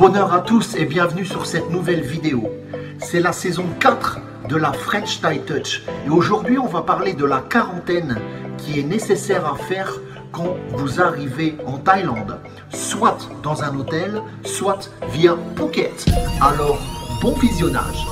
Bonheur à tous et bienvenue sur cette nouvelle vidéo. C'est la saison 4 de la French Thai Touch. Et aujourd'hui, on va parler de la quarantaine qui est nécessaire à faire quand vous arrivez en Thaïlande. Soit dans un hôtel, soit via Phuket. Alors, bon visionnage.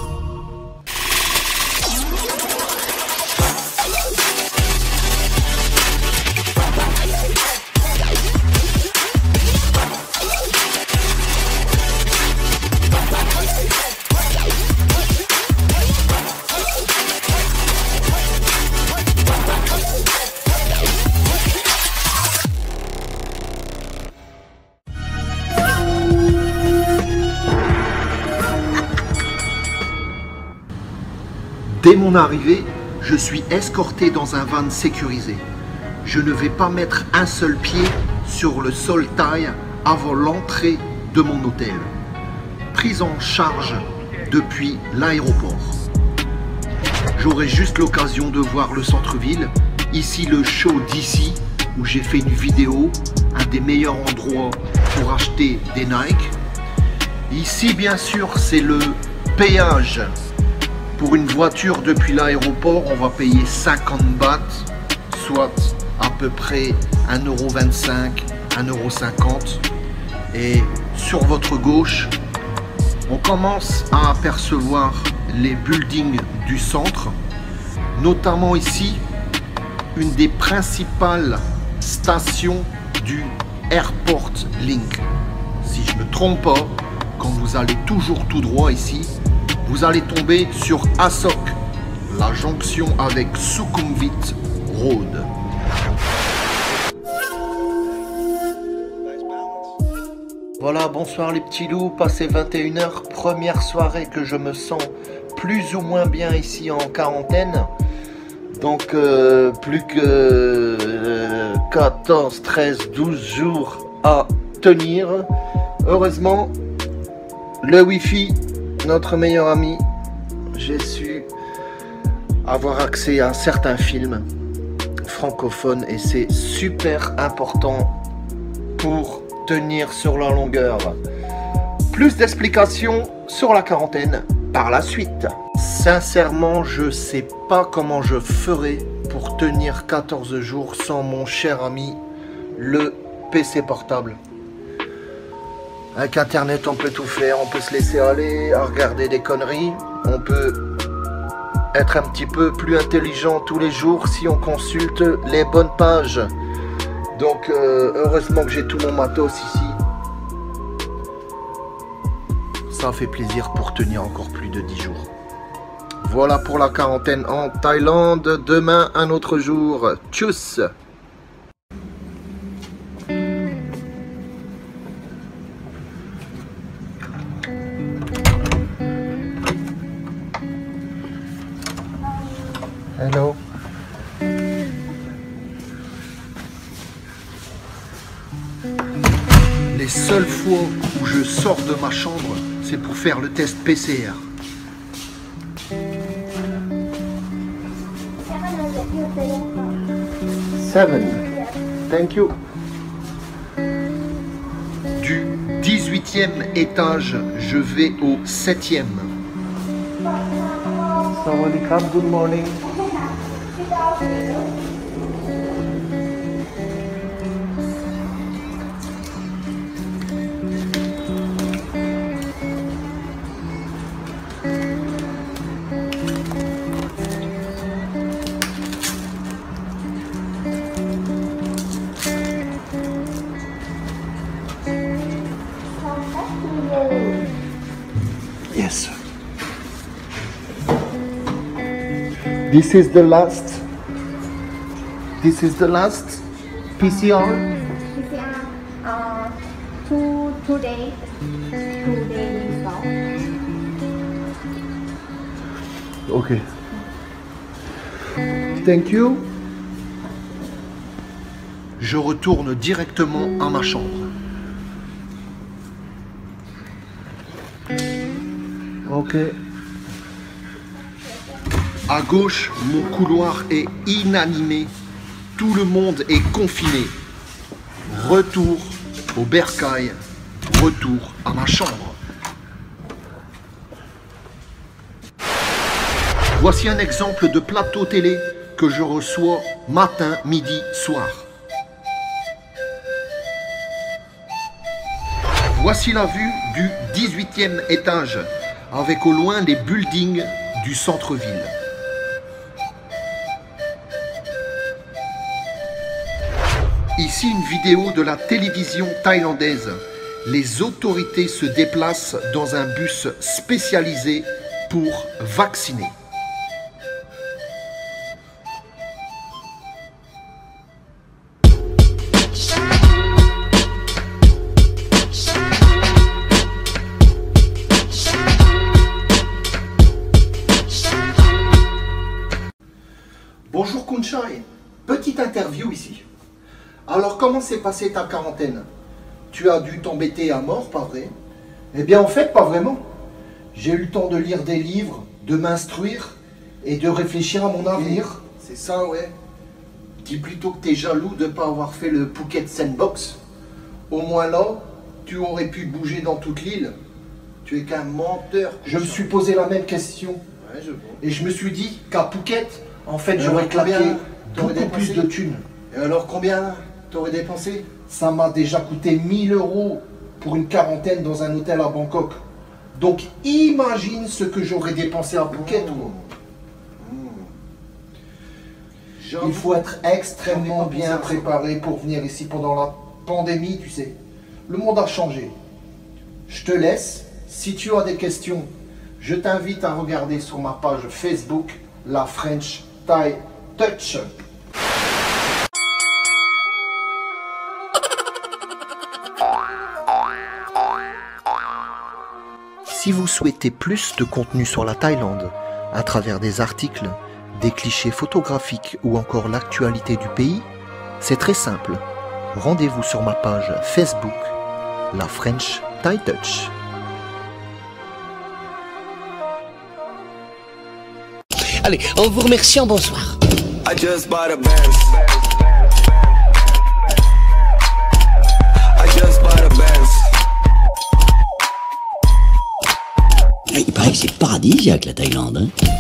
Dès mon arrivée, je suis escorté dans un van sécurisé. Je ne vais pas mettre un seul pied sur le sol thaï avant l'entrée de mon hôtel. Prise en charge depuis l'aéroport. J'aurai juste l'occasion de voir le centre-ville. Ici le show d'ici où j'ai fait une vidéo, un des meilleurs endroits pour acheter des Nike. Ici bien sûr c'est le péage. Pour une voiture depuis l'aéroport, on va payer 50 bahts, soit à peu près 1,25 €, 1,50 €. Et sur votre gauche, on commence à apercevoir les buildings du centre, notamment ici, une des principales stations du Airport Link. Si je ne me trompe pas, quand vous allez toujours tout droit ici, vous allez tomber sur Asok, la jonction avec Sukhumvit Road. Voilà, bonsoir les petits loups, passé 21 h, première soirée que je me sens plus ou moins bien ici en quarantaine. Donc plus que 14, 13, 12 jours à tenir. Heureusement, le Wi-Fi, notre meilleur ami, j'ai su avoir accès à certains films francophones et c'est super important pour tenir sur la longueur. Plus d'explications sur la quarantaine par la suite. Sincèrement, je sais pas comment je ferai pour tenir 14 jours sans mon cher ami, le PC portable. Avec internet on peut tout faire, on peut se laisser aller à regarder des conneries, on peut être un petit peu plus intelligent tous les jours si on consulte les bonnes pages. Donc heureusement que j'ai tout mon matos ici. Ça fait plaisir pour tenir encore plus de 10 jours. Voilà pour la quarantaine en Thaïlande, demain un autre jour. Tchuss! Hello. Les seules fois où je sors de ma chambre, c'est pour faire le test PCR. Seven. Thank you. Du 18e étage, je vais au 7e. Sawadee, good morning. Yes. This is the last. This is the last PCR. PCR. Two days. 2 days result. Okay. Thank you. Je retourne directement à ma chambre. Ok. À gauche, mon couloir est inanimé. Tout le monde est confiné. Retour au bercail Retour à ma chambre. Voici un exemple de plateau télé que je reçois matin, midi, soir. Voici la vue du 18e étage, avec au loin les buildings du centre-ville. Ici une vidéo de la télévision thaïlandaise. Les autorités se déplacent dans un bus spécialisé pour vacciner. Bonjour Kunchai, petite interview ici. Alors comment s'est passée ta quarantaine? Tu as dû t'embêter à mort, pas vrai? Eh bien en fait, pas vraiment. J'ai eu le temps de lire des livres, de m'instruire et de réfléchir à mon avenir. C'est ça, ouais. Dis plutôt que t'es jaloux de ne pas avoir fait le Phuket Sandbox. Au moins là, tu aurais pu bouger dans toute l'île. Tu es qu'un menteur. Je me suis posé la même question. Ouais, je vois. Et je me suis dit qu'à Phuket, en fait, j'aurais claqué beaucoup plus de thunes. Et alors combien t'aurais dépensé? Ça m'a déjà coûté 1000 € pour une quarantaine dans un hôtel à Bangkok. Donc imagine ce que j'aurais dépensé à Phuket. Il faut être extrêmement bien préparé pour venir ici pendant la pandémie, tu sais. Le monde a changé. Je te laisse. Si tu as des questions, je t'invite à regarder sur ma page Facebook, la French Thai Touch. Si vous souhaitez plus de contenu sur la Thaïlande, à travers des articles, des clichés photographiques ou encore l'actualité du pays, c'est très simple. Rendez-vous sur ma page Facebook, la French Thai Touch. Allez, en vous remerciant, bonsoir. I just bought a Benz. I just bought a Benz. Il paraît que c'est paradisiaque la Thaïlande, hein.